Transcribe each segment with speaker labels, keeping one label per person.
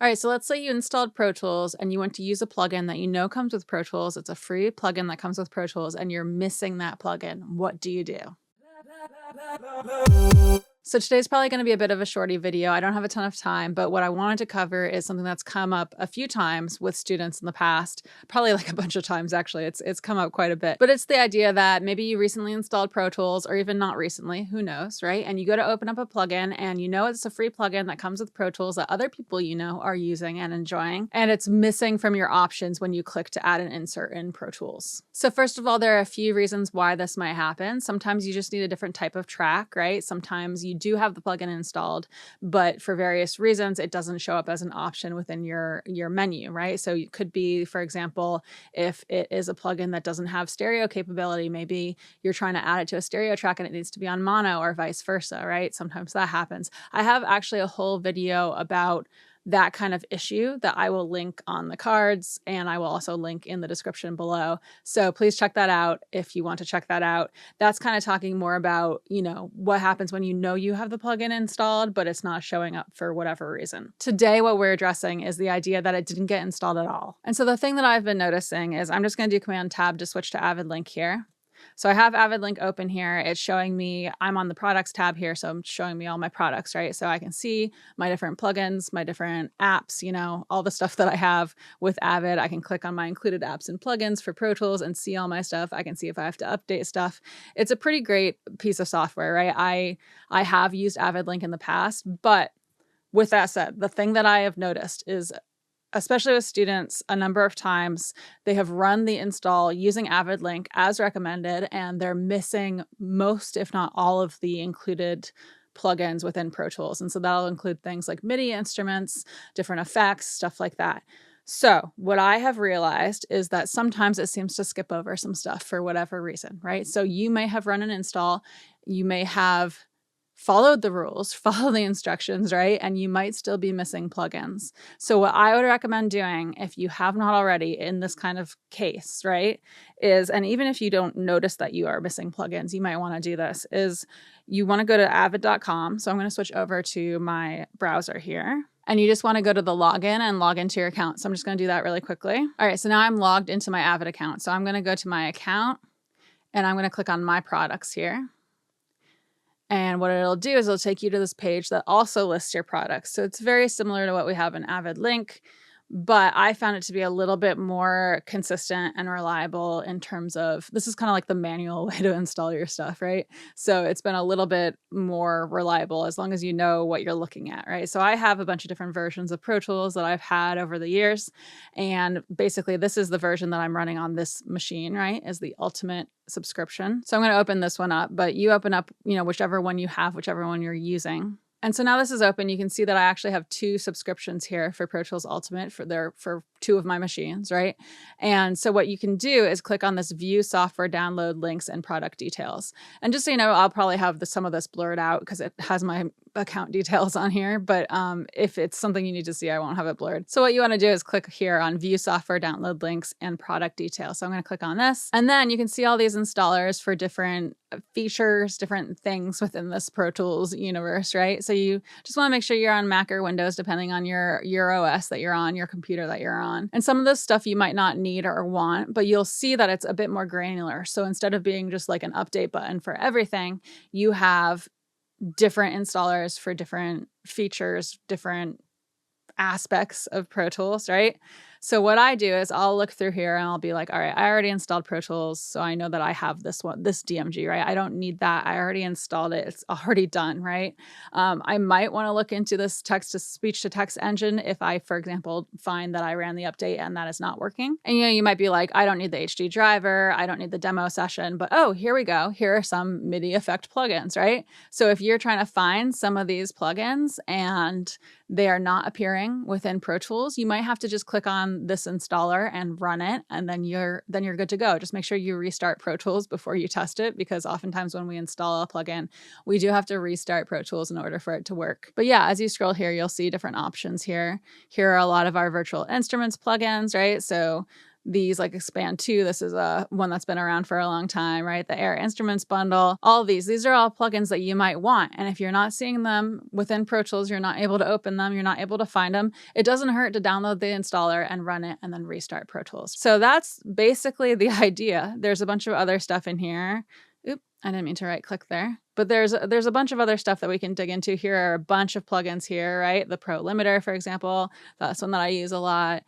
Speaker 1: All right, so let's say you installed Pro Tools and you want to use a plugin that you know comes with Pro Tools. It's a free plugin that comes with Pro Tools and you're missing that plugin. What do you do? So today's probably going to be a bit of a shorty video. I don't have a ton of time, but what I wanted to cover is something that's come up a few times with students in the past, probably like a bunch of times actually. It's come up quite a bit. But it's the idea that maybe you recently installed Pro Tools or even not recently, who knows, right? And you go to open up a plugin and you know it's a free plugin that comes with Pro Tools that other people you know are using and enjoying, and it's missing from your options when you click to add an insert in Pro Tools. So first of all, there are a few reasons why this might happen. Sometimes you just need a different type of track, right? Sometimes you do have the plugin installed, but for various reasons, it doesn't show up as an option within your menu, right? So it could be, for example, if it is a plugin that doesn't have stereo capability, maybe you're trying to add it to a stereo track and it needs to be on mono or vice versa, right? Sometimes that happens. I have actually a whole video about that kind of issue that I will link on the cards, and I will also link in the description below. So please check that out if you want to check that out. That's kind of talking more about, what happens when you know you have the plugin installed, but it's not showing up for whatever reason. Today, what we're addressing is the idea that it didn't get installed at all. And so the thing that I've been noticing is I'm just going to do Command Tab to switch to Avid Link here. So I have Avid Link open here. It's showing me, I'm on the products tab here. So I'm showing me all my products, right? So I can see my different plugins, my different apps, all the stuff that I have with Avid. I can click on my included apps and plugins for Pro Tools and see all my stuff. I can see if I have to update stuff. It's a pretty great piece of software, right? I have used Avid Link in the past, but with that said, the thing that I have noticed is, especially with students, a number of times they have run the install using Avid Link as recommended, and they're missing most, if not all, of the included plugins within Pro Tools. And so that'll include things like MIDI instruments, different effects, stuff like that. So what I have realized is that sometimes it seems to skip over some stuff for whatever reason, right? So you may have run an install, you may have followed the rules, follow the instructions, right? And you might still be missing plugins. So what I would recommend doing, if you have not already in this kind of case, right, is, and even if you don't notice that you are missing plugins, you might want to do this, is you want to go to avid.com. So I'm going to switch over to my browser here. And you just want to go to the login and log into your account. So I'm just going to do that really quickly. All right, so now I'm logged into my Avid account. So I'm going to go to my account and I'm going to click on my products here. And what it'll do is it'll take you to this page that also lists your products. So it's very similar to what we have in Avid Link, but I found it to be a little bit more consistent and reliable in terms of, this is kind of like the manual way to install your stuff, right? So it's been a little bit more reliable as long as you know what you're looking at, right? So I have a bunch of different versions of Pro Tools that I've had over the years. And basically this is the version that I'm running on this machine, right? Is the ultimate subscription. So I'm going to open this one up, but you open up, whichever one you have, whichever one you're using. And so now this is open. You can see that I actually have 2 subscriptions here for Pro Tools Ultimate for 2 of my machines, right? And so what you can do is click on this view software download links and product details. And just so you know, I'll probably have some of this blurred out because it has my account details on here. But if it's something you need to see, I won't have it blurred. So what you want to do is click here on view software download links and product details. So I'm going to click on this. And then you can see all these installers for different features, different things within this Pro Tools universe, right? So you just want to make sure you're on Mac or Windows, depending on your OS that you're on, your computer that you're on. And some of this stuff you might not need or want, but you'll see that it's a bit more granular. So instead of being just like an update button for everything, you have different installers for different features, different aspects of Pro Tools, right? So what I do is I'll look through here and I'll be like, all right, I already installed Pro Tools, so I know that I have this DMG, right? I don't need that. I already installed it. It's already done, right? I might want to look into this text-to-speech to text engine if I, for example, find that I ran the update and that is not working. And you might be like, I don't need the HD driver. I don't need the demo session, but oh, here we go. Here are some MIDI effect plugins, right? So if you're trying to find some of these plugins and they are not appearing within Pro Tools, you might have to just click on this installer and run it, and then you're good to go. Just make sure you restart Pro Tools before you test it, because oftentimes when we install a plugin, we do have to restart Pro Tools in order for it to work. But yeah, as you scroll here, you'll see different options here. Here are a lot of our virtual instruments plugins, right? So These like Expand 2, this is one that's been around for a long time, right? The Air Instruments bundle, all of these are all plugins that you might want. And if you're not seeing them within Pro Tools, you're not able to open them, you're not able to find them, it doesn't hurt to download the installer and run it and then restart Pro Tools. So that's basically the idea. There's a bunch of other stuff in here. Oop, I didn't mean to right click there. But there's a bunch of other stuff that we can dig into. Here are a bunch of plugins here, right? The Pro Limiter, for example, that's one that I use a lot.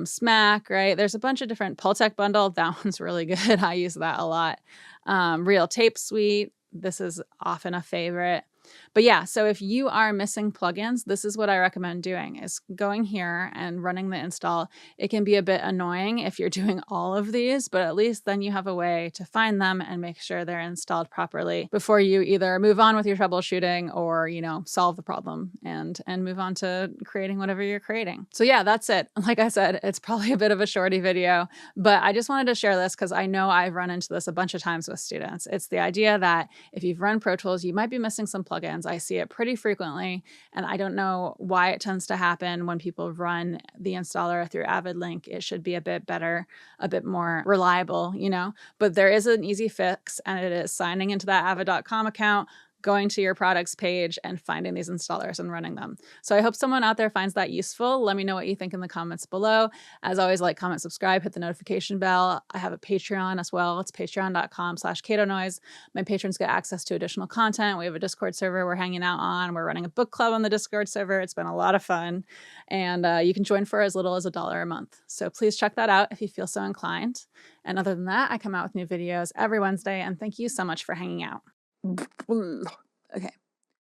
Speaker 1: Smack, right? There's a bunch of different Pultec bundle. That one's really good. I use that a lot. Real Tape Suite. This is often a favorite. But yeah, so if you are missing plugins, this is what I recommend doing, is going here and running the install. It can be a bit annoying if you're doing all of these, but at least then you have a way to find them and make sure they're installed properly before you either move on with your troubleshooting or, you know, solve the problem and move on to creating whatever you're creating. So yeah, that's it. Like I said, it's probably a bit of a shorty video, but I just wanted to share this because I know I've run into this a bunch of times with students. It's the idea that if you've run Pro Tools, you might be missing some plugins. I see it pretty frequently, and I don't know why it tends to happen when people run the installer through Avid Link. It should be a bit better, a bit more reliable, you know, but there is an easy fix, and it is signing into that avid.com account, going to your products page and finding these installers and running them. So I hope someone out there finds that useful. Let me know what you think in the comments below. As always, like, comment, subscribe, hit the notification bell. I have a Patreon as well. It's patreon.com/CatoNoise. My patrons get access to additional content. We have a Discord server we're hanging out on. We're running a book club on the Discord server. It's been a lot of fun. And you can join for as little as $1 a month. So please check that out if you feel so inclined. And other than that, I come out with new videos every Wednesday. And thank you so much for hanging out. Okay.